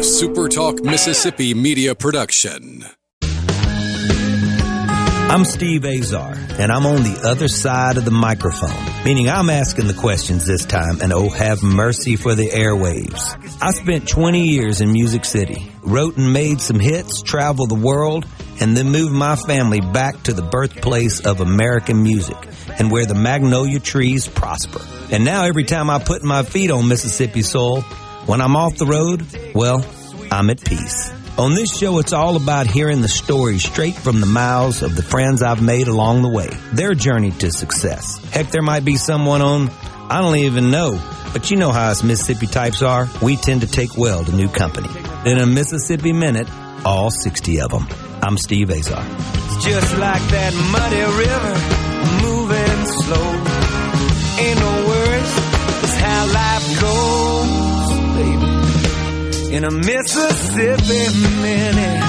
SuperTalk Mississippi Media production. I'm Steve Azar, and I'm on the other side of the microphone, meaning I'm asking the questions this time, and oh, have mercy for the airwaves. I spent 20 years in Music City, wrote and made some hits, traveled the world, and then moved my family back to the birthplace of American music and where the magnolia trees prosper. And now every time I put my feet on Mississippi soil, when I'm off the road, well, I'm at peace. On this show, it's all about hearing the stories straight from the mouths of the friends I've made along the way, their journey to success. Heck, there might be someone on I don't even know, but you know how us Mississippi types are. We tend to take well to new company. In a Mississippi Minute, all 60 of them. I'm Steve Azar. It's just like that muddy river, moving slow. Ain't no worries, it's how life goes, baby. In a Mississippi Minute.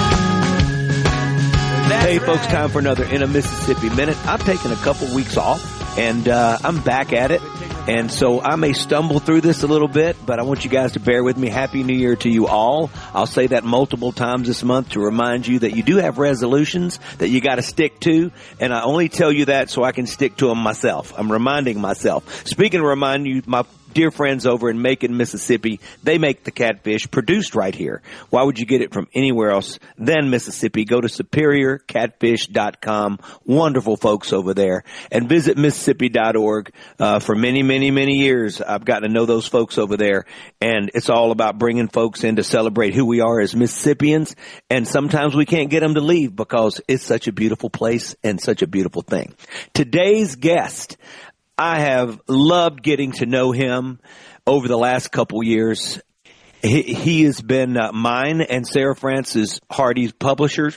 Hey, folks, time for another In a Mississippi Minute. I've taken a couple weeks off, and I'm back at it. And so I may stumble through this a little bit, but I want you guys to bear with me. Happy New Year to you all. I'll say that multiple times this month to remind you that you do have resolutions that you got to stick to, and I only tell you that so I can stick to them myself. I'm reminding myself. Speaking of reminding you, my dear friends over in Macon, Mississippi, they make the catfish produced right here. Why would you get it from anywhere else than Mississippi? Go to superiorcatfish.com. Wonderful folks over there. And visit Mississippi.org. For many years, I've gotten to know those folks over there. And it's all about bringing folks in to celebrate who we are as Mississippians. And sometimes we can't get them to leave because it's such a beautiful place and such a beautiful thing. Today's guest, I have loved getting to know him over the last couple years. He has been mine and Sarah Frances Hardy's publisher,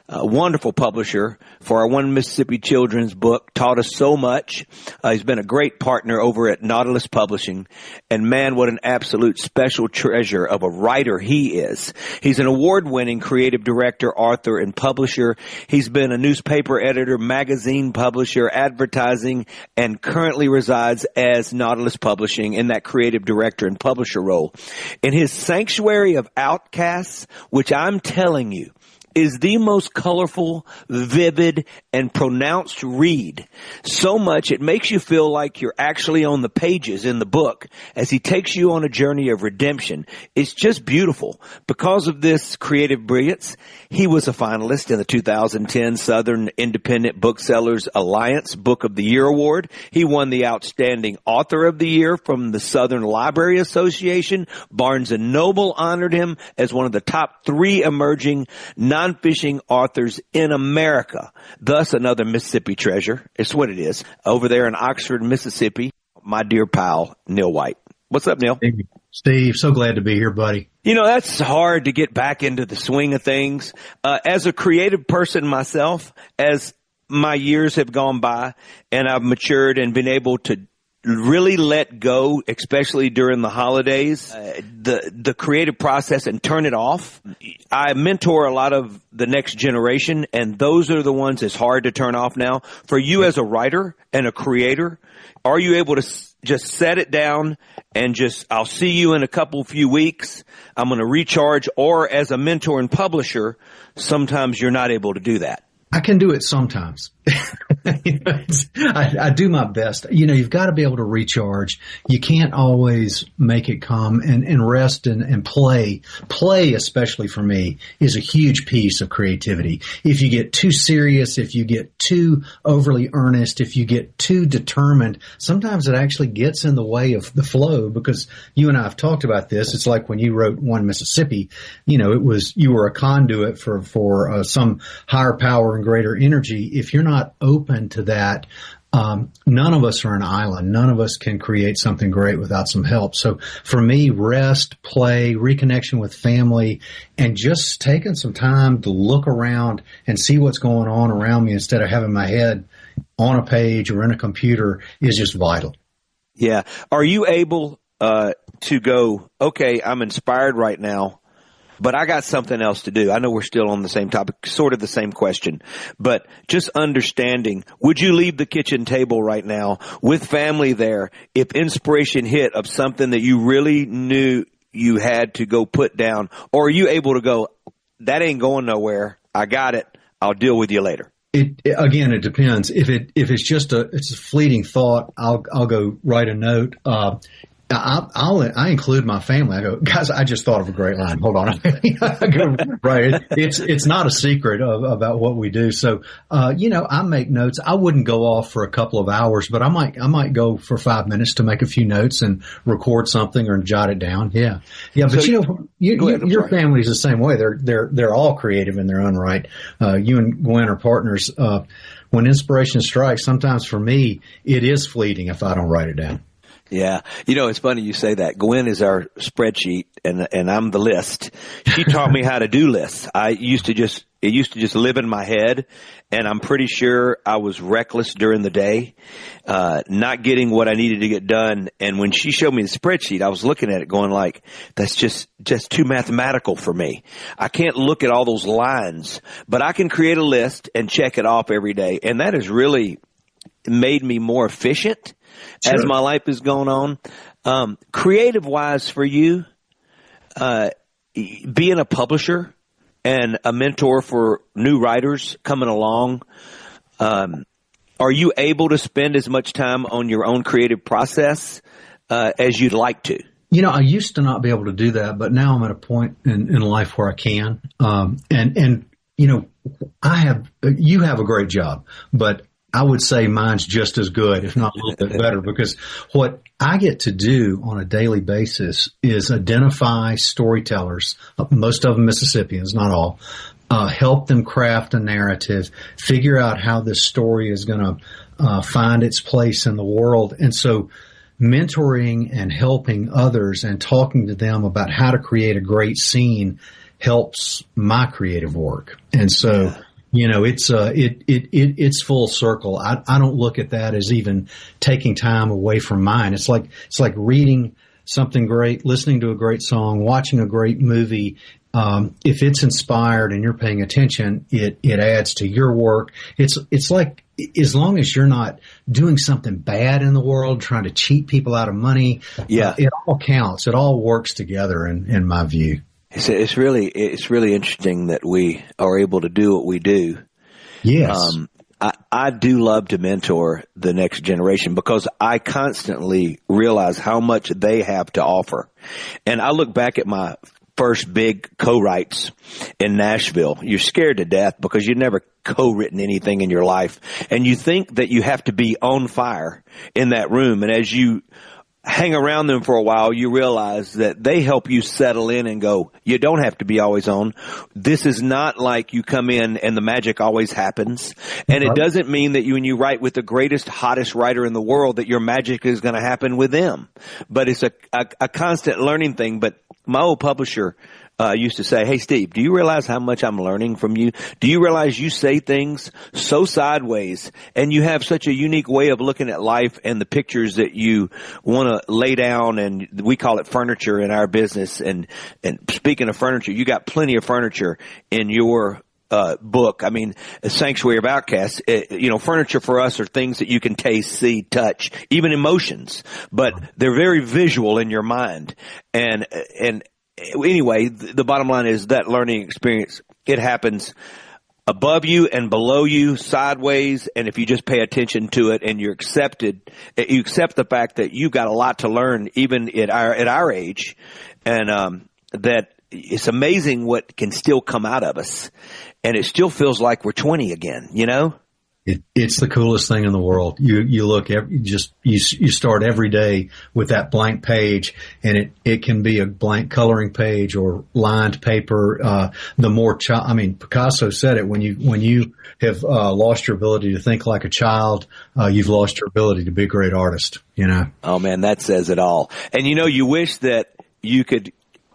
a wonderful publisher for our One Mississippi Children's book, taught us so much. He's been a great partner over at Nautilus Publishing. And man, what an absolute special treasure of a writer he is. He's an award-winning creative director, author, and publisher. He's been a newspaper editor, magazine publisher, advertising, and currently resides as Nautilus Publishing in that creative director and publisher role. In his Sanctuary of Outcasts, which I'm telling you, is the most colorful, vivid, and pronounced read. So much it makes you feel like you're actually on the pages in the book as he takes you on a journey of redemption. It's just beautiful. Because of this creative brilliance, he was a finalist in the 2010 Southern Independent Booksellers Alliance Book of the Year Award. He won the Outstanding Author of the Year from the Southern Library Association. Barnes & Noble honored him as one of the top 3 emerging non-fishing authors in America. Thus, another Mississippi treasure. It's what it is. Over there in Oxford, Mississippi, my dear pal, Neil White. What's up, Neil? Hey, Steve, so glad to be here, buddy. You know, that's hard to get back into the swing of things. As a creative person myself, as my years have gone by and I've matured and been able to really let go, especially during the holidays, the creative process and turn it off. I mentor a lot of the next generation, and those are the ones that's hard to turn off now. For you as a writer and a creator, are you able to just set it down and just, I'll see you in a few weeks, I'm going to recharge, or as a mentor and publisher, sometimes you're not able to do that? I can do it sometimes. I do my best. You know, you've got to be able to recharge. You can't always make it come and rest and play. Play, especially for me, is a huge piece of creativity. If you get too serious, if you get too overly earnest, if you get too determined, sometimes it actually gets in the way of the flow, because you and I have talked about this. It's like when you wrote One Mississippi, you know, you were a conduit for some higher power and greater energy. If you're not open to that, none of us are an island. None of us can create something great without some help. So for me, rest, play, reconnection with family, and just taking some time to look around and see what's going on around me instead of having my head on a page or in a computer is just vital. Yeah. Are you able to go, okay, I'm inspired right now, but I got something else to do? I know we're still on the same topic, sort of the same question, but just understanding, would you leave the kitchen table right now with family there if inspiration hit of something that you really knew you had to go put down, or are you able to go, that ain't going nowhere. I got it. I'll deal with you later. Again, it depends. If it's just it's a fleeting thought, I'll go write a note. I include my family. I go, guys, I just thought of a great line. Hold on. I go, right. It's not a secret about what we do. So, I make notes. I wouldn't go off for a couple of hours, but I might go for 5 minutes to make a few notes and record something or jot it down. Yeah. Yeah. But so, your family's the same way. They're all creative in their own right. You and Gwen are partners. When inspiration strikes, sometimes for me, it is fleeting if I don't write it down. Yeah. It's funny you say that. Gwen is our spreadsheet and I'm the list. She taught me how to do lists. It used to just live in my head, and I'm pretty sure I was reckless during the day, not getting what I needed to get done. And when she showed me the spreadsheet, I was looking at it going like, that's just too mathematical for me. I can't look at all those lines, but I can create a list and check it off every day. And that has really made me more efficient. Sure. As my life is going on. Creative wise for you, being a publisher and a mentor for new writers coming along, are you able to spend as much time on your own creative process as you'd like to? I used to not be able to do that, but now I'm at a point in life where I can. You have a great job, but I would say mine's just as good, if not a little bit better, because what I get to do on a daily basis is identify storytellers, most of them Mississippians, not all, help them craft a narrative, figure out how this story is going to find its place in the world. And so mentoring and helping others and talking to them about how to create a great scene helps my creative work. And so it's full circle. I don't look at that as even taking time away from mine. It's like reading something great, listening to a great song, watching a great movie. If it's inspired and you're paying attention, it adds to your work. It's like, as long as you're not doing something bad in the world, trying to cheat people out of money, it all counts. It all works together in my view. It's really interesting that we are able to do what we do. Yes. I do love to mentor the next generation because I constantly realize how much they have to offer. And I look back at my first big co-writes in Nashville. You're scared to death because you've never co-written anything in your life. And you think that you have to be on fire in that room. And as you hang around them for a while, you realize that they help you settle in and go, you don't have to be always on. This is not like you come in and the magic always happens. And it doesn't mean that when you write with the greatest, hottest writer in the world, that your magic is going to happen with them. But it's a constant learning thing. But my old publisher used to say, hey, Steve, do you realize how much I'm learning from you? Do you realize you say things so sideways and you have such a unique way of looking at life and the pictures that you want to lay down? And we call it furniture in our business. And speaking of furniture, you got plenty of furniture in your book. I mean, a Sanctuary of Outcasts, furniture for us are things that you can taste, see, touch, even emotions, but they're very visual in your mind. And anyway, the bottom line is that learning experience, it happens above you and below you, sideways. And if you just pay attention to it and you accept the fact that you got a lot to learn, even at our age, and that it's amazing what can still come out of us. And it still feels like we're 20 again, It's the coolest thing in the world. You look you start every day with that blank page, and it can be a blank coloring page or lined paper. Picasso said it, when you have lost your ability to think like a child, you've lost your ability to be a great artist. Oh man, that says it all. And you wish that you could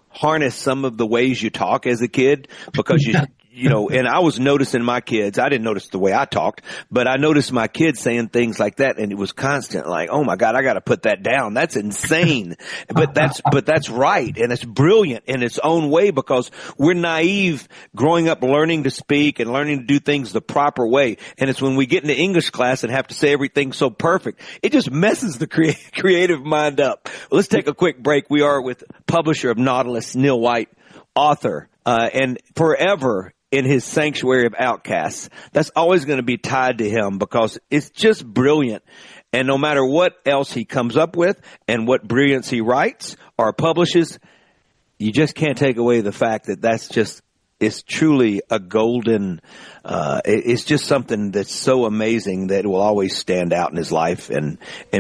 harness some of the ways you talk as a kid, because and I was noticing my kids. I didn't notice the way I talked, but I noticed my kids saying things like that, and it was constant, like, oh my God, I got to put that down. That's insane. but that's right. And it's brilliant in its own way, because we're naive growing up learning to speak and learning to do things the proper way. And it's when we get into English class and have to say everything so perfect, it just messes the creative mind up. Well, let's take a quick break. We are with publisher of Nautilus, Neil White, author, and forever in his sanctuary of outcasts. That's always going to be tied to him, because it's just brilliant. And no matter what else he comes up with and what brilliance he writes or publishes, you just can't take away the fact that it's truly a golden, it's just something that's so amazing that it will always stand out in his life and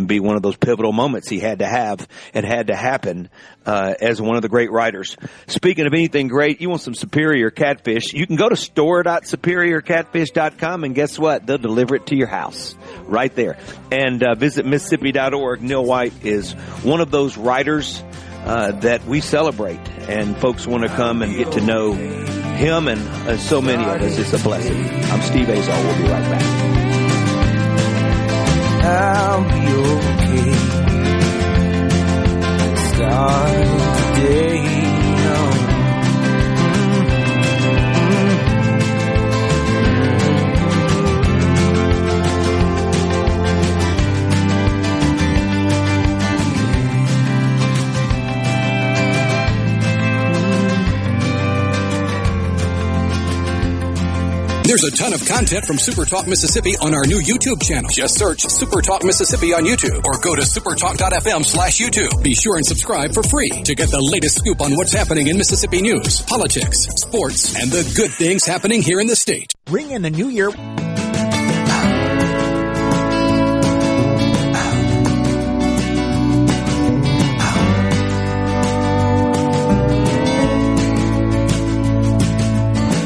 be one of those pivotal moments he had to have and had to happen, as one of the great writers. Speaking of anything great, you want some Superior Catfish, you can go to store.superiorcatfish.com, and guess what? They'll deliver it to your house right there. And, visit Mississippi.org. Neil White is one of those writers that we celebrate, and folks want to come and get to know him, and so many of us. It's a blessing. I'm Steve Azar. We'll be right back. I'll be okay. Starting today. There's a ton of content from SuperTalk Mississippi on our new YouTube channel. Just search SuperTalk Mississippi on YouTube or go to supertalk.fm/YouTube. Be sure and subscribe for free to get the latest scoop on what's happening in Mississippi news, politics, sports, and the good things happening here in the state. Bring in the new year.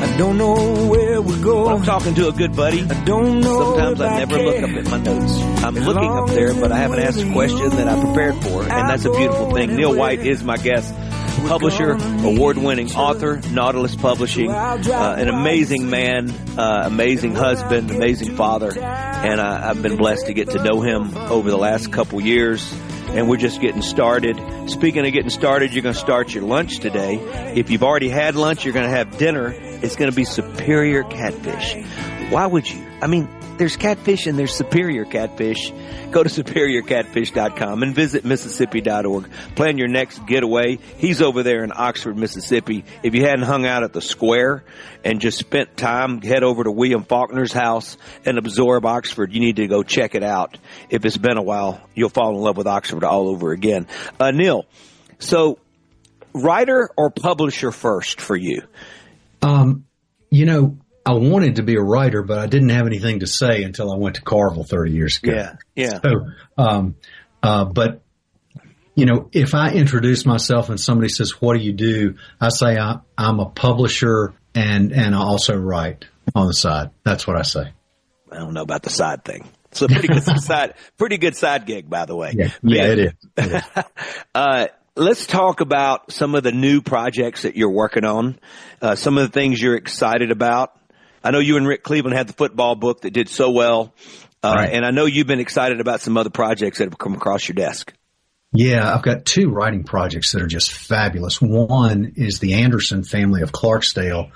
I don't know where we're going. When I'm talking to a good buddy, I don't know. sometimes I never look up at my notes. I'm looking up there, but I haven't asked a question that I prepared for, and that's a beautiful thing. Neil White is my guest. Publisher, award-winning author, Nautilus Publishing, an amazing man, amazing husband, amazing father, and I've been blessed to get to know him over the last couple years, and we're just getting started. Speaking of getting started, you're going to start your lunch today. If you've already had lunch, you're going to have dinner. It's going to be Superior Catfish. Why would you? I mean, there's catfish and there's Superior Catfish. Go to superiorcatfish.com and visit Mississippi.org. Plan your next getaway. He's over there in Oxford, Mississippi. If you hadn't hung out at the square and just spent time, head over to William Faulkner's house and absorb Oxford. You need to go check it out. If it's been a while, you'll fall in love with Oxford all over again. Neil, so writer or publisher first for you? I wanted to be a writer, but I didn't have anything to say until I went to Carville 30 years ago. Yeah. So, but if I introduce myself and somebody says, "What do you do?" I say I'm a publisher and I also write on the side. That's what I say. I don't know about the side thing. It's a pretty good side gig, by the way. Yeah, it is. Let's talk about some of the new projects that you're working on, some of the things you're excited about. I know you and Rick Cleveland had the football book that did so well, right. And I know you've been excited about some other projects that have come across your desk. Yeah, I've got two writing projects that are just fabulous. One is the Anderson family of Clarksdale,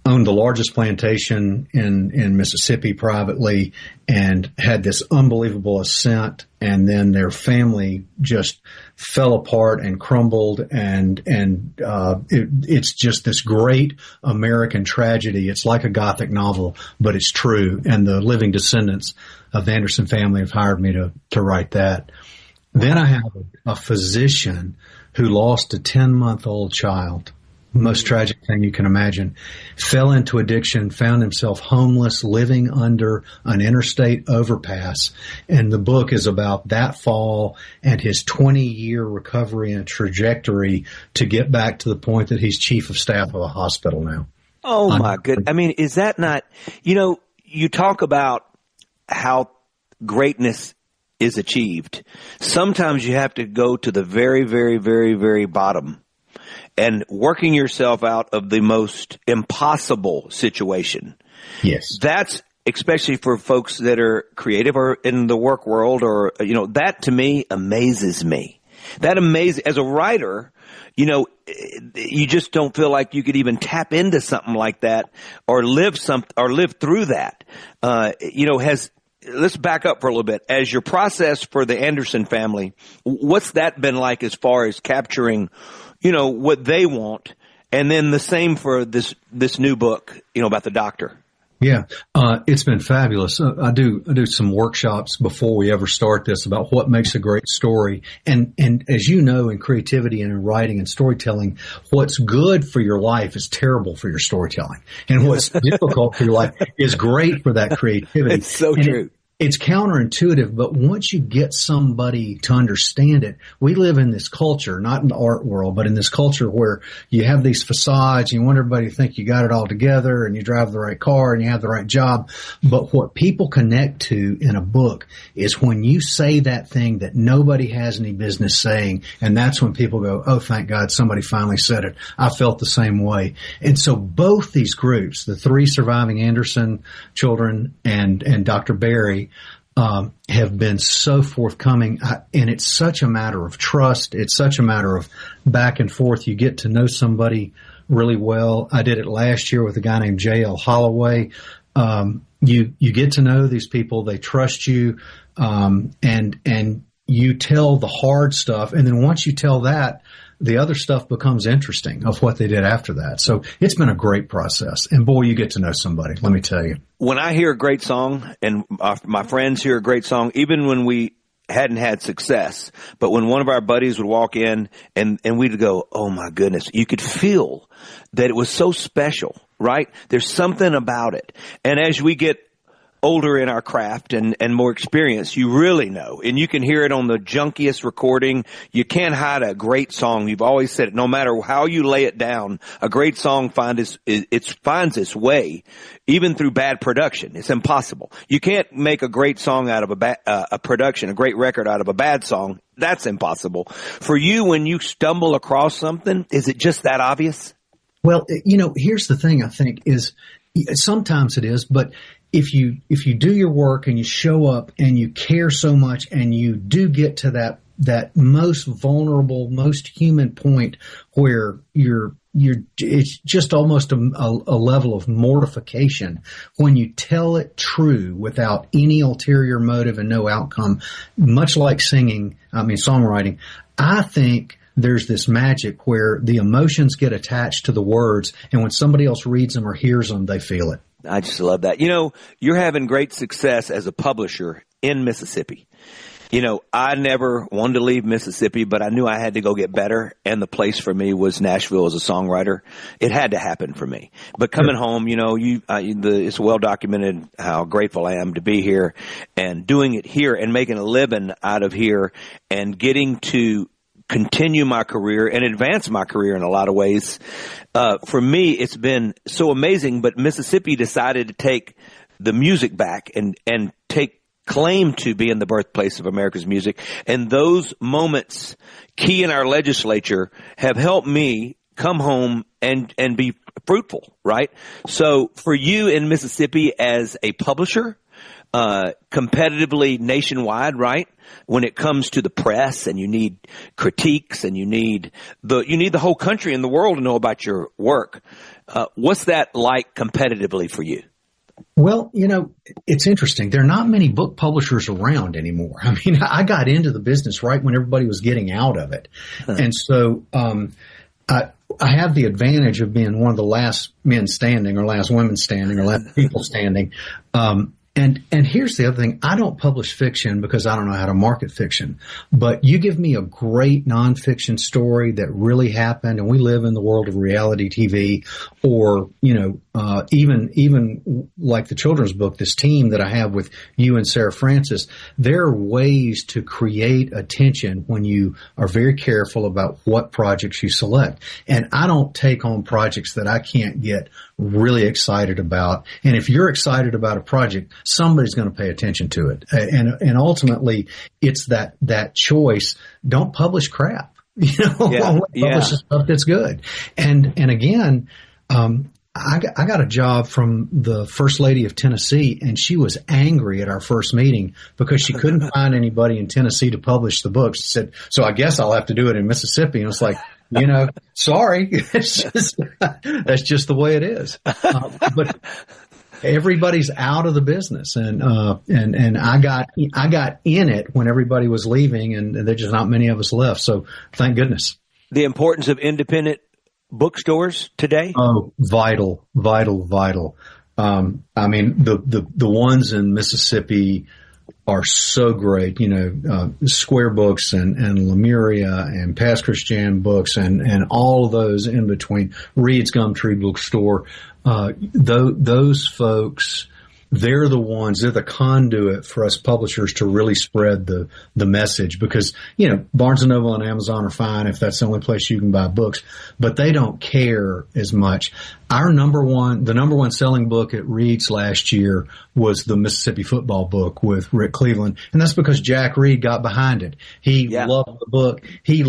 owned the largest plantation in Mississippi privately and had this unbelievable ascent, and then their family just fell apart and crumbled, and it's just this great American tragedy. It's like a Gothic novel, but it's true, and the living descendants of the Anderson family have hired me to write that. Then I have a physician who lost a 10-month-old child. Most tragic thing you can imagine, fell into addiction, found himself homeless, living under an interstate overpass. And the book is about that fall and his 20-year recovery and trajectory to get back to the point that he's chief of staff of a hospital now. Oh, my goodness. I mean, is that not, you talk about how greatness is achieved. Sometimes you have to go to the very, very, very, very bottom and working yourself out of the most impossible situation. Yes. That's especially for folks that are creative or in the work world, or, that to me amazes me. That amazes, as a writer, you just don't feel like you could even tap into something like that or live through that. Let's back up for a little bit. As your process for the Anderson family, what's that been like as far as capturing, what they want? And then the same for this new book, about the doctor. Yeah, it's been fabulous. I do some workshops before we ever start this about what makes a great story. And as you know, in creativity and in writing and storytelling, what's good for your life is terrible for your storytelling. And what's difficult for your life is great for that creativity. It's so true. It's counterintuitive, but once you get somebody to understand it, we live in this culture, not in the art world, but in this culture where you have these facades, and you want everybody to think you got it all together and you drive the right car and you have the right job. But what people connect to in a book is when you say that thing that nobody has any business saying, and that's when people go, oh, thank God somebody finally said it. I felt the same way. And so both these groups, the 3 surviving Anderson children and Dr. Barry, have been so forthcoming, and it's such a matter of trust. It's such a matter of back and forth. You get to know somebody really well. I did it last year with a guy named J.L. Holloway. You get to know these people. They trust you, and you tell the hard stuff. And then once you tell that, the other stuff becomes interesting of what they did after that. So it's been a great process. And boy, you get to know somebody, let me tell you. When I hear a great song, and my friends hear a great song, even when we hadn't had success, but when one of our buddies would walk in and we'd go, oh my goodness, you could feel that it was so special, right? There's something about it. And as we get older in our craft and more experienced, you really know. And you can hear it on the junkiest recording. You can't hide a great song. You've always said it. No matter how you lay it down, a great song finds its way, even through bad production. It's impossible. You can't make a great song out of a production, a great record out of a bad song. That's impossible. For you, when you stumble across something, is it just that obvious? Well, here's the thing, I think, is sometimes it is, but if you do your work and you show up and you care so much and you do get to that most vulnerable, most human point where it's just almost a level of mortification when you tell it true without any ulterior motive and no outcome, much like songwriting. I think there's this magic where the emotions get attached to the words, and when somebody else reads them or hears them, they feel it. I just love that. You're having great success as a publisher in Mississippi. I never wanted to leave Mississippi, but I knew I had to go get better, and the place for me was Nashville as a songwriter. It had to happen for me. But coming home, it's well documented how grateful I am to be here and doing it here and making a living out of here and getting to continue my career and advance my career in a lot of ways. For me, it's been so amazing, but Mississippi decided to take the music back and take claim to being the birthplace of America's music. And those moments, key in our legislature, have helped me come home and be fruitful, right? So for you in Mississippi as a publisher, competitively nationwide, right? When it comes to the press and you need critiques and you need the whole country and the world to know about your work. What's that like competitively for you? Well, it's interesting. There are not many book publishers around anymore. I mean, I got into the business right when everybody was getting out of it. And so, I have the advantage of being one of the last men standing or last women standing or last people standing. And here's the other thing. I don't publish fiction because I don't know how to market fiction. But you give me a great nonfiction story that really happened, and we live in the world of reality TV, or, even like the children's book, this team that I have with you and Sarah Francis, there are ways to create attention when you are very careful about what projects you select. And I don't take on projects that I can't get really excited about. And if you're excited about a project, somebody's going to pay attention to it. And ultimately, it's that choice. Don't publish crap. Publish the stuff that's good. And again, I got a job from the First Lady of Tennessee, and she was angry at our first meeting because she couldn't find anybody in Tennessee to publish the books. She said, so I guess I'll have to do it in Mississippi. And it's like, sorry, that's just the way it is. But everybody's out of the business, and I got in it when everybody was leaving, and there's just not many of us left. So thank goodness. The importance of independent bookstores today? Oh, vital. I mean, the ones in Mississippi are so great, Square Books and Lemuria and Past Christian Books and all of those in between, Reed's Gumtree Bookstore. Those folks, they're the conduit for us publishers to really spread the message, because, Barnes & Noble and Amazon are fine if that's the only place you can buy books, but they don't care as much. The number one selling book at Reed's last year was the Mississippi football book with Rick Cleveland. And that's because Jack Reed got behind it. He loved the book. He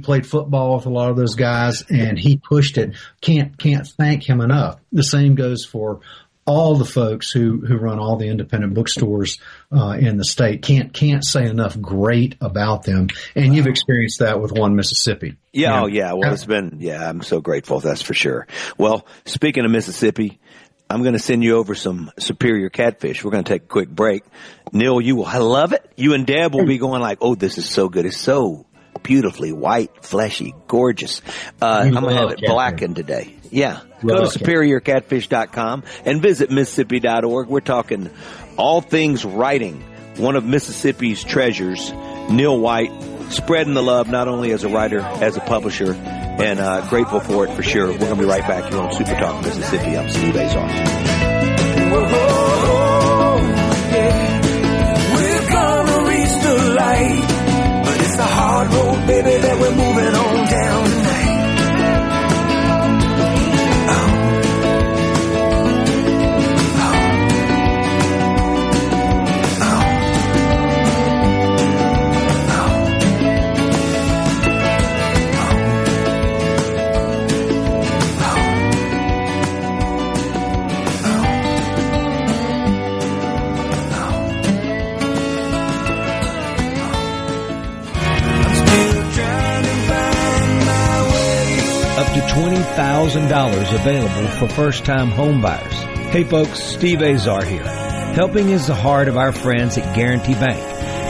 played football with a lot of those guys, and he pushed it. Can't thank him enough. The same goes for all the folks who run all the independent bookstores in the state. Can't say enough great about them. And you've experienced that with One Mississippi. Yeah, Well, it's been, I'm so grateful. That's for sure. Well, speaking of Mississippi, I'm going to send you over some Superior Catfish. We're going to take a quick break. Neil, you will love it. You and Deb will be going like, oh, this is so good. It's so beautifully white, fleshy, gorgeous. I'm going to have it blackened today. Yeah. Go to superiorcatfish.com and visit Mississippi.org. We're talking all things writing. One of Mississippi's treasures, Neil White, spreading the love not only as a writer, as a publisher, and grateful for it for sure. We're going to be right back here on Super Talk Mississippi. I'm Steve Azar. We're gonna reach the light, but it's a hard road, baby, that we're moving on down tonight. $20,000 available for first-time home buyers. Hey folks, Steve Azar here. Helping is the heart of our friends at Guarantee Bank.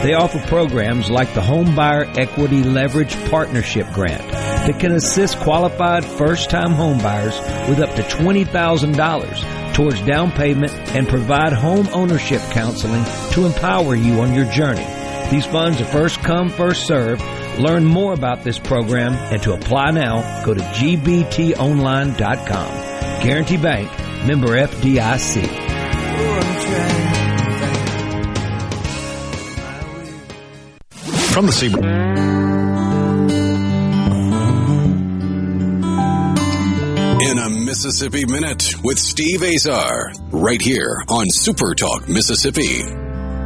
They offer programs like the Home Buyer Equity Leverage Partnership Grant that can assist qualified first-time home buyers with up to $20,000 towards down payment and provide home ownership counseling to empower you on your journey. These funds are first come, first served. Learn more about this program and to apply now, go to gbtonline.com. Guarantee Bank, member FDIC. From the Sea. In a Mississippi Minute with Steve Azar, right here on Super Talk Mississippi.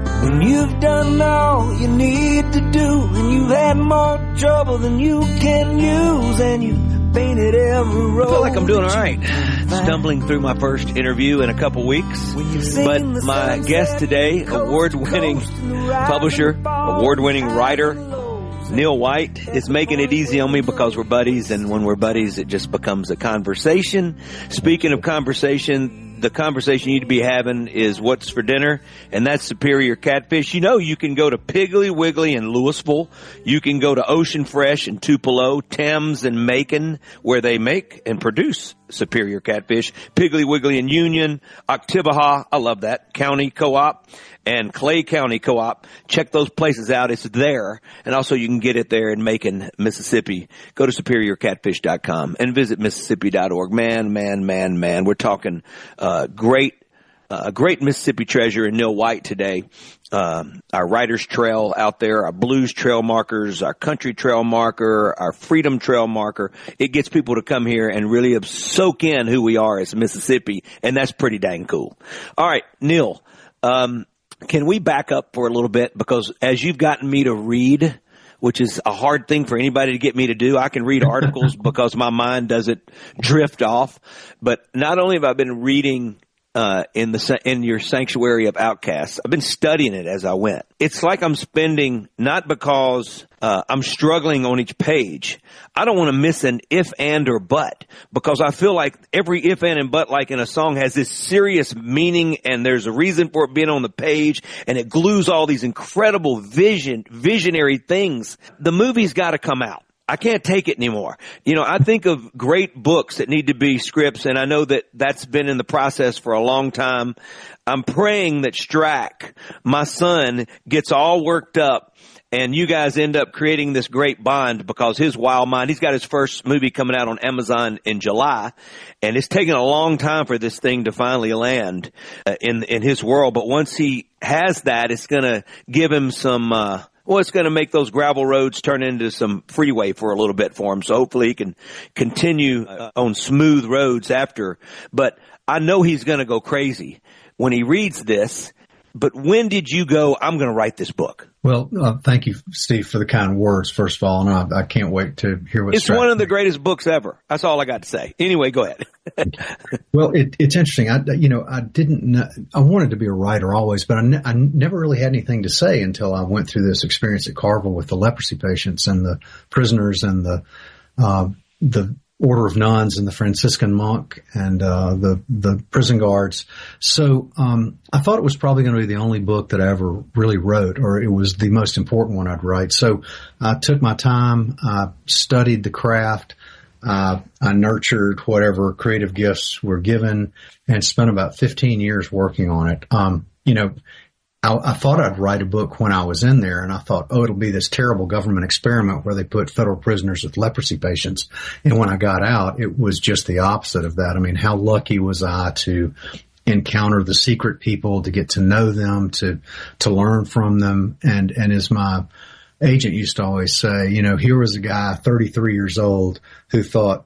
When you've done all you need to do, and you've had more trouble than you can use, and you've painted every road. I feel like I'm doing all right. Stumbling through my first interview in a couple weeks. But my guest today, award-winning publisher, award-winning writer, Neil White, is making it easy on me because we're buddies, and when we're buddies, it just becomes a conversation. Speaking of conversation, the conversation you need to be having is what's for dinner, and that's Superior Catfish. You can go to Piggly Wiggly in Louisville. You can go to Ocean Fresh in Tupelo, Thames and Macon, where they make and produce Superior Catfish. Piggly Wiggly in Union, Octibaha, I love that, County Co-op, and Clay County Co-op. Check those places out. It's there. And also you can get it there in Macon, Mississippi. Go to superiorcatfish.com and visit Mississippi.org. Man. We're talking great Mississippi treasure in Neil White today. Our Writers Trail out there, our Blues Trail markers, our Country Trail marker, our Freedom Trail marker. It gets people to come here and really soak in who we are as Mississippi, and that's pretty dang cool. All right, Neil, can we back up for a little bit? Because as you've gotten me to read which is a hard thing for anybody to get me to do. I can read articles because my mind doesn't drift off. But not only have I been reading in your sanctuary of outcasts, I've been studying it as I went. It's like I'm spending, not because I'm struggling on each page. I don't want to miss an if, and, or but, because I feel like every if, and but, like in a song, has this serious meaning, and there's a reason for it being on the page, and it glues all these incredible visionary things. The movie's got to come out. I can't take it anymore. You know, I think of great books that need to be scripts, and I know that that's been in the process for a long time. I'm praying that Strack, my son, gets all worked up, and you guys end up creating this great bond, because his wild mind, he's got his first movie coming out on Amazon in July, and it's taken a long time for this thing to finally land in his world. But once he has that, it's going to give him some it's going to make those gravel roads turn into some freeway for a little bit for him. So hopefully he can continue on smooth roads after. But I know he's going to go crazy when he reads this. But when did you go, I'm going to write this book? Well, thank you, Steve, for the kind words, first of all. And I can't wait to hear what it's one of the greatest books ever. That's all I got to say. Anyway, go ahead. Well, it's interesting. I didn't know, I wanted to be a writer always, but I never really had anything to say until I went through this experience at Carville with the leprosy patients and the prisoners and the Order of Nuns and the Franciscan monk and the prison guards. So I thought it was probably going to be the only book that I ever really wrote, or it was the most important one I'd write. So I took my time, I studied the craft, I nurtured whatever creative gifts were given, and spent about 15 years working on it. I thought I'd write a book when I was in there, and I thought, it'll be this terrible government experiment where they put federal prisoners with leprosy patients. And when I got out, it was just the opposite of that. I mean, how lucky was I to encounter the secret people, to get to know them, to learn from them. And as my agent used to always say, here was a guy, 33 years old, who thought,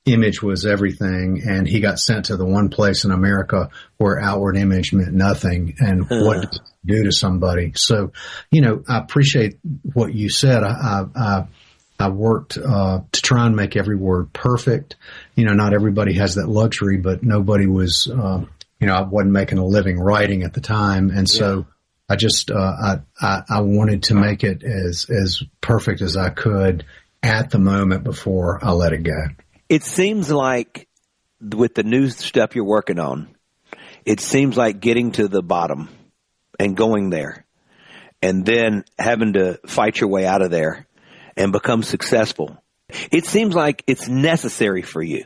image was everything, and he got sent to the one place in America where outward image meant nothing, and what did it do to somebody? So, I appreciate what you said. I worked to try and make every word perfect. Not everybody has that luxury, but nobody was, I wasn't making a living writing at the time, and so I just I wanted to make it as perfect as I could at the moment before I let it go. It seems like with the new stuff you're working on, it seems like getting to the bottom and going there and then having to fight your way out of there and become successful. It seems like it's necessary for you,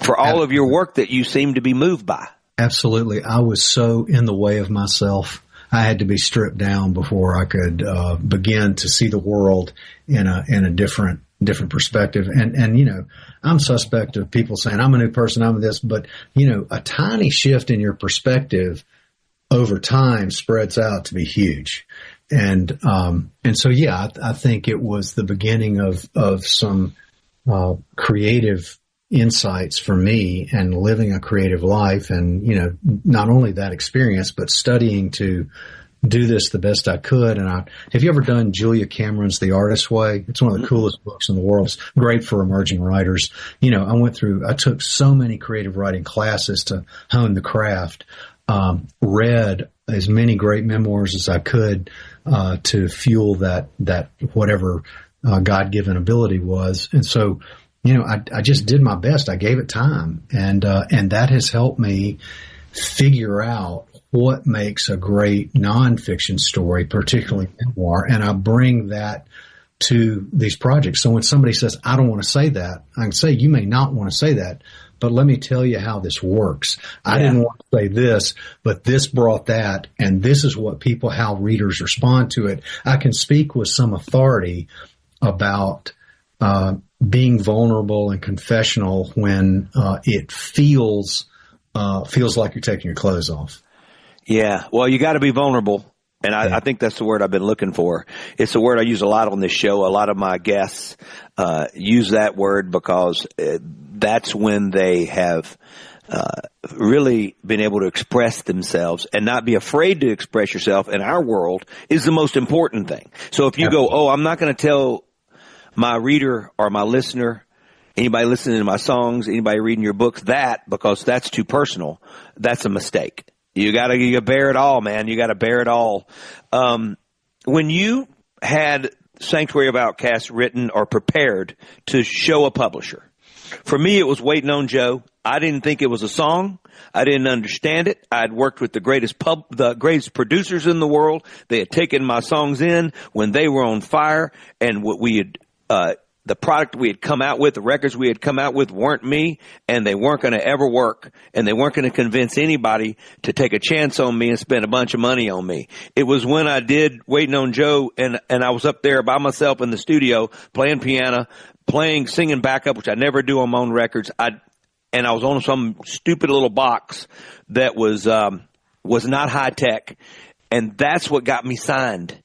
for all of your work that you seem to be moved by. Absolutely. I was so in the way of myself. I had to be stripped down before I could begin to see the world in a different perspective. And I'm suspect of people saying, I'm a new person, I'm this, but, a tiny shift in your perspective over time spreads out to be huge. And so, I think it was the beginning of some creative insights for me and living a creative life. And, not only that experience, but studying to do this the best I could. And have you ever done Julia Cameron's The Artist's Way? It's one of the coolest books in the world. It's great for emerging writers. I took so many creative writing classes to hone the craft, read as many great memoirs as I could, to fuel that whatever, God-given ability was. And so, I just did my best. I gave it time, and that has helped me figure out what makes a great nonfiction story, particularly memoir, and I bring that to these projects. So when somebody says, I don't want to say that, I can say, you may not want to say that, but let me tell you how this works. I didn't want to say this, but this brought that, and this is how readers respond to it. I can speak with some authority about being vulnerable and confessional when it feels like you're taking your clothes off. Yeah. Well, you got to be vulnerable. And I think that's the word I've been looking for. It's a word I use a lot on this show. A lot of my guests use that word because that's when they have really been able to express themselves and not be afraid to express yourself in our world is the most important thing. So if you go, oh, I'm not going to tell my reader or my listener, anybody listening to my songs, anybody reading your books, that, because that's too personal, that's a mistake. You gotta bear it all, man. You gotta bear it all. When you had Sanctuary of Outcasts written or prepared to show a publisher, for me, it was Waiting on Joe. I didn't think it was a song. I didn't understand it. I'd worked with the greatest producers in the world. They had taken my songs in when they were on fire, and what we had, the product we had come out with, the records we had come out with weren't me, and they weren't going to ever work, and they weren't going to convince anybody to take a chance on me and spend a bunch of money on me. It was when I did Waiting on Joe, and I was up there by myself in the studio playing piano, singing backup, which I never do on my own records. And I was on some stupid little box that was not high tech, and that's what got me signed.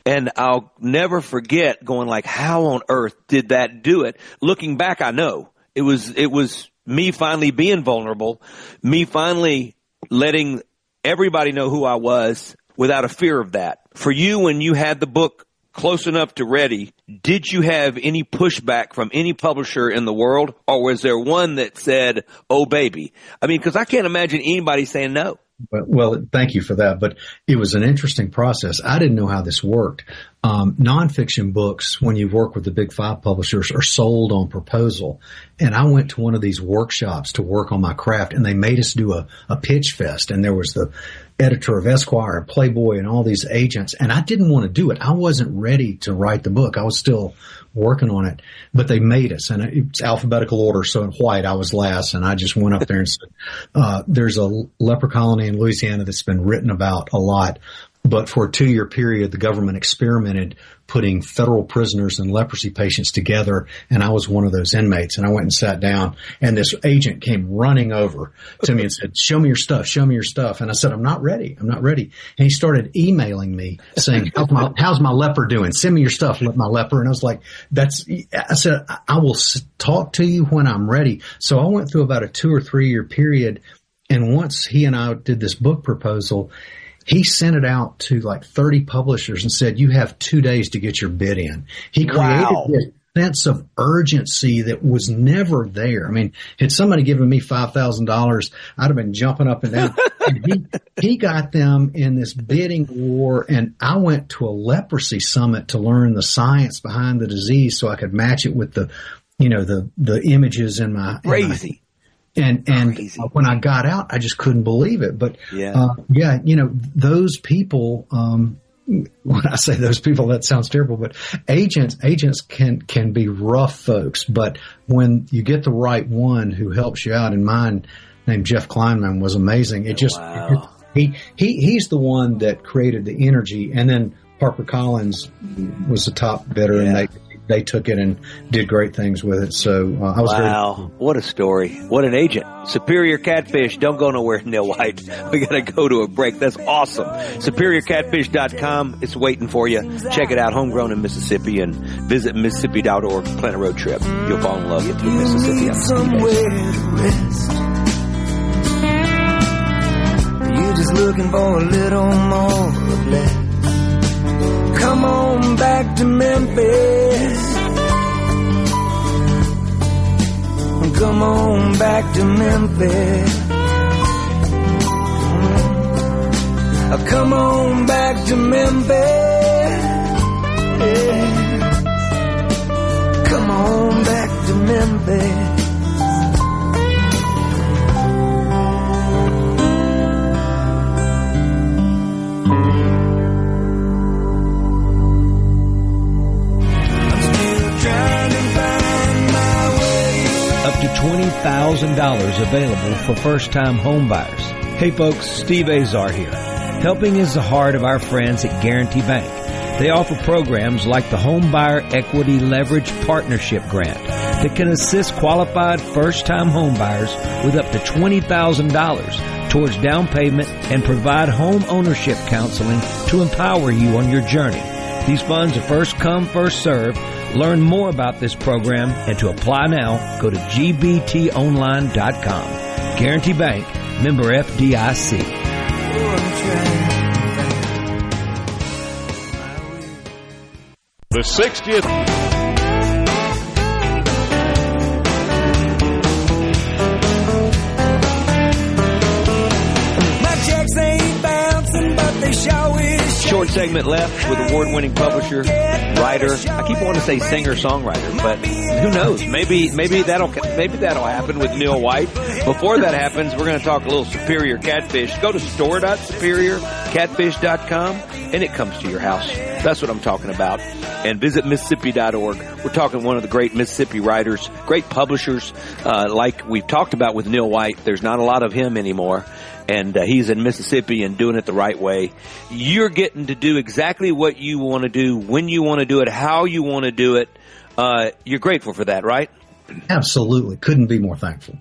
And I'll never forget going like, how on earth did that do it? Looking back, I know it was me finally being vulnerable, me finally letting everybody know who I was without a fear of that. For you, when you had the book close enough to ready, did you have any pushback from any publisher in the world, or was there one that said, oh, baby? I mean, because I can't imagine anybody saying no. Well, thank you for that. But it was an interesting process. I didn't know how this worked. Nonfiction books, when you work with the big 5 publishers, are sold on proposal. And I went to one of these workshops to work on my craft, and they made us do a pitch fest. And there was the editor of Esquire and Playboy and all these agents. And I didn't want to do it. I wasn't ready to write the book. I was still working on it, but they made us, and it's alphabetical order. So in white, I was last, and I just went up there and said, there's a leper colony in Louisiana that's been written about a lot. But for a 2-year period, the government experimented putting federal prisoners and leprosy patients together, and I was one of those inmates. And I went and sat down, and this agent came running over to me and said, show me your stuff, show me your stuff. And I said, I'm not ready. And he started emailing me saying, how's my leper doing? Send me your stuff, my leper. And I was like, I said, I will talk to you when I'm ready. So I went through about a 2 or 3 year period. And once he and I did this book proposal, he sent it out to like 30 publishers and said, you have 2 days to get your bid in. He created this sense of urgency that was never there. I mean, had somebody given me $5,000, I'd have been jumping up and down. And he got them in this bidding war, and I went to a leprosy summit to learn the science behind the disease so I could match it with the images in my crazy. And when I got out, I just couldn't believe it. But those people, when I say those people, that sounds terrible, but agents can be rough folks. But when you get the right one who helps you out, and mine named Jeff Kleinman was amazing. He's the one that created the energy, and then Parker Collins was the top bidder, and they took it and did great things with it. So I was very. What a story. What an agent. Superior Catfish. Don't go nowhere, Neil White. We got to go to a break. That's awesome. SuperiorCatfish.com. It's waiting for you. Check it out. Homegrown in Mississippi, and visit Mississippi.org. Plan a road trip. You'll fall in love with Mississippi. Somewhere to rest. You're just looking for a little more of less. Come on back to Memphis. Come on back to Memphis. Come on back to Memphis. Yeah. Come on back to Memphis. Up to $20,000 available for first-time home buyers. Hey folks, Steve Azar here. Helping is the heart of our friends at Guarantee Bank. They offer programs like the Home Buyer Equity Leverage Partnership Grant that can assist qualified first-time home buyers with up to $20,000 towards down payment and provide home ownership counseling to empower you on your journey. These funds are first come, first served. Learn more about this program and to apply now, go to gbtonline.com. Guarantee Bank, member FDIC. The 60th. Short segment left with award-winning publisher, writer. I keep wanting to say singer-songwriter, but who knows? Maybe that'll happen with Neil White. Before that happens, we're going to talk a little Superior Catfish. Go to store.superiorcatfish.com and it comes to your house. That's what I'm talking about. And visit Mississippi.org. We're talking one of the great Mississippi writers, great publishers, like we've talked about with Neil White. There's not a lot of him anymore. And he's in Mississippi and doing it the right way. You're getting to do exactly what you want to do, when you want to do it, how you want to do it. You're grateful for that, right? Absolutely. Couldn't be more thankful.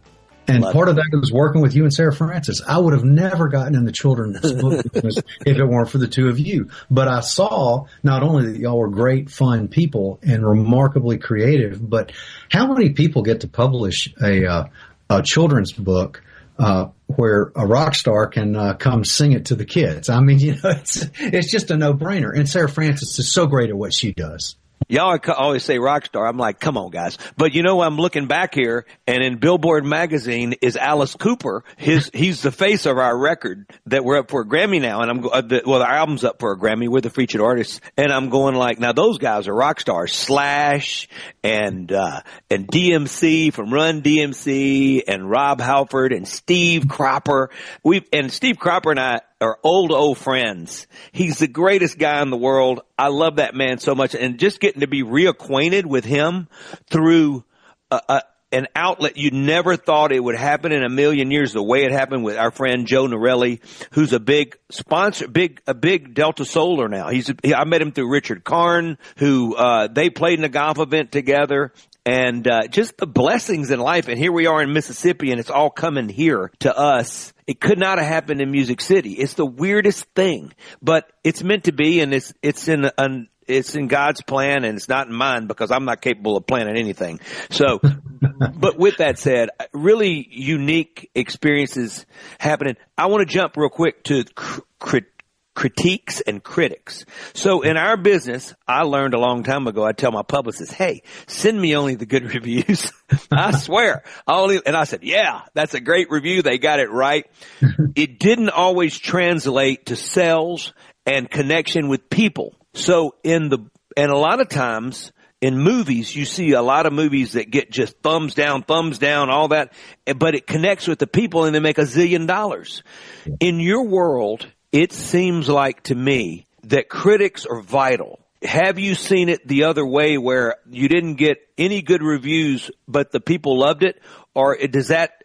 And part of that was working with you and Sarah Francis. I would have never gotten in the children's book business if it weren't for the two of you. But I saw not only that y'all were great, fun people and remarkably creative, but how many people get to publish a children's book where a rock star can come sing it to the kids. I mean, it's just a no-brainer. And Sarah Francis is so great at what she does. Y'all always say rock star. I'm like, come on, guys. But I'm looking back here, and in Billboard magazine is Alice Cooper. He's the face of our record that we're up for a Grammy now, and our album's up for a Grammy. We're the featured artists, and I'm going like, now those guys are rock stars. Slash and DMC from Run DMC and Rob Halford and Steve Cropper. Steve Cropper and I are old friends. He's the greatest guy in the world. I love that man so much. And just getting to be reacquainted with him through an outlet you never thought it would happen in a million years, the way it happened with our friend Joe Norelli, who's a big sponsor, a big Delta Solar now. I met him through Richard Karn, who they played in a golf event together. And just the blessings in life. And here we are in Mississippi, and it's all coming here to us. It could not have happened in Music City. It's the weirdest thing, but it's meant to be, and it's in God's plan, and it's not in mine because I'm not capable of planning anything. So, but with that said, really unique experiences happening. I want to jump real quick to critiques and critics. So in our business, I learned a long time ago, I tell my publicist, hey, send me only the good reviews. I swear. And I said, yeah, that's a great review. They got it right. It didn't always translate to sales and connection with people. So and a lot of times in movies, you see a lot of movies that get just thumbs down, all that, but it connects with the people and they make $1 zillion. In your world, it seems like to me that critics are vital. Have you seen it the other way where you didn't get any good reviews, but the people loved it? Or does that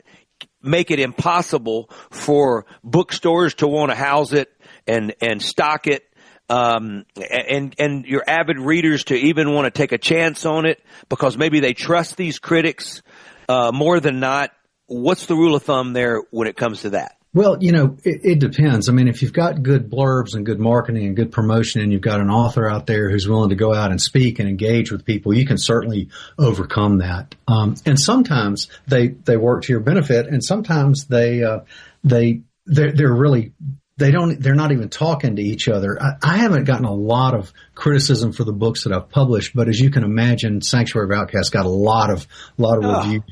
make it impossible for bookstores to want to house it and stock it? And your avid readers to even want to take a chance on it because maybe they trust these critics, more than not. What's the rule of thumb there when it comes to that? Well, it depends. I mean, if you've got good blurbs and good marketing and good promotion and you've got an author out there who's willing to go out and speak and engage with people, you can certainly overcome that. And sometimes they work to your benefit, and sometimes they're not even talking to each other. I haven't gotten a lot of criticism for the books that I've published, but as you can imagine, Sanctuary of Outcasts got a lot of reviews.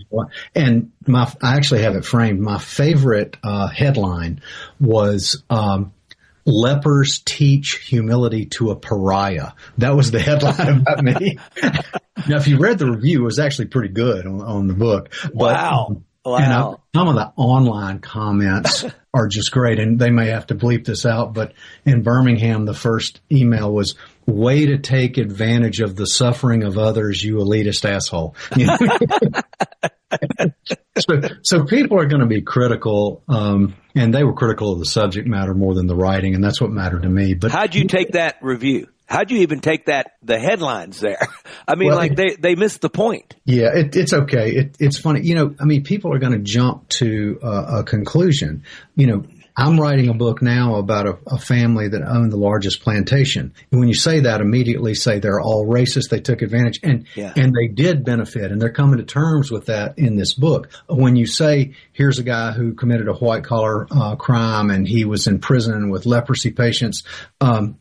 And I actually have it framed. My favorite headline was "Lepers Teach Humility to a Pariah." That was the headline about me. Now, if you read the review, it was actually pretty good on the book. Wow. And some of the online comments are just great, and they may have to bleep this out, but in Birmingham, the first email was, "Way to take advantage of the suffering of others, you elitist asshole." So people are going to be critical, and they were critical of the subject matter more than the writing, and that's what mattered to me. But how'd you take that review? How'd you even take the headlines there? I mean, they missed the point. Yeah, it's okay. It's funny. People are going to jump to a conclusion. I'm writing a book now about a family that owned the largest plantation. And when you say that, immediately say they're all racist, they took advantage, and they did benefit, and they're coming to terms with that in this book. When you say, here's a guy who committed a white-collar crime and he was in prison with leprosy patients,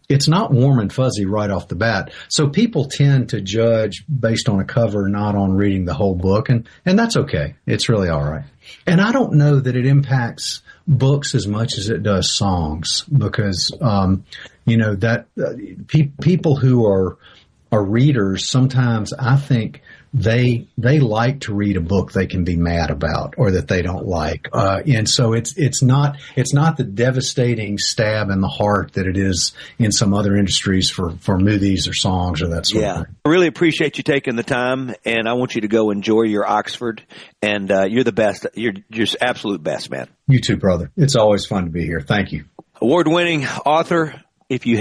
it's not warm and fuzzy right off the bat. So people tend to judge based on a cover, not on reading the whole book, and that's okay. It's really all right. And I don't know that it impacts books as much as it does songs, because people who are readers, sometimes I think they like to read a book they can be mad about or that they don't like, and so it's not the devastating stab in the heart that it is in some other industries for movies or songs or that sort of thing. I really appreciate you taking the time, and I want you to go enjoy your Oxford, and you're the best. You're just absolute best, man. You too, brother. It's always fun to be here. Thank you. Award-winning author. Have you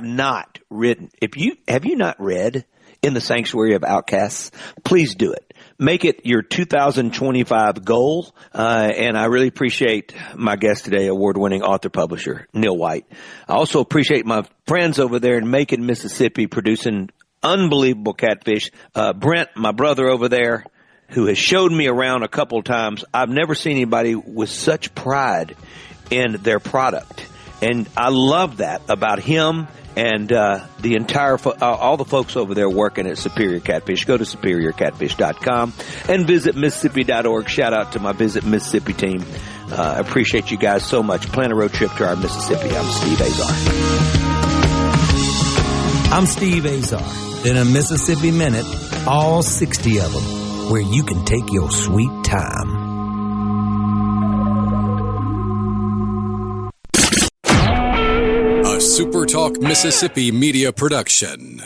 not read In the Sanctuary of Outcasts, please do it. Make it your 2025 goal. And I really appreciate my guest today, award-winning author, publisher, Neil White. I also appreciate my friends over there in Macon, Mississippi, producing unbelievable catfish. Brent, my brother over there, who has showed me around a couple of times. I've never seen anybody with such pride in their product. And I love that about him and the entire all the folks over there working at Superior Catfish. Go to superiorcatfish.com and visit Mississippi.org. Shout out to my Visit Mississippi team. I appreciate you guys so much. Plan a road trip to our Mississippi. I'm Steve Azar. I'm Steve Azar. In a Mississippi Minute, all 60 of them, where you can take your sweet time. SuperTalk Mississippi Media Production.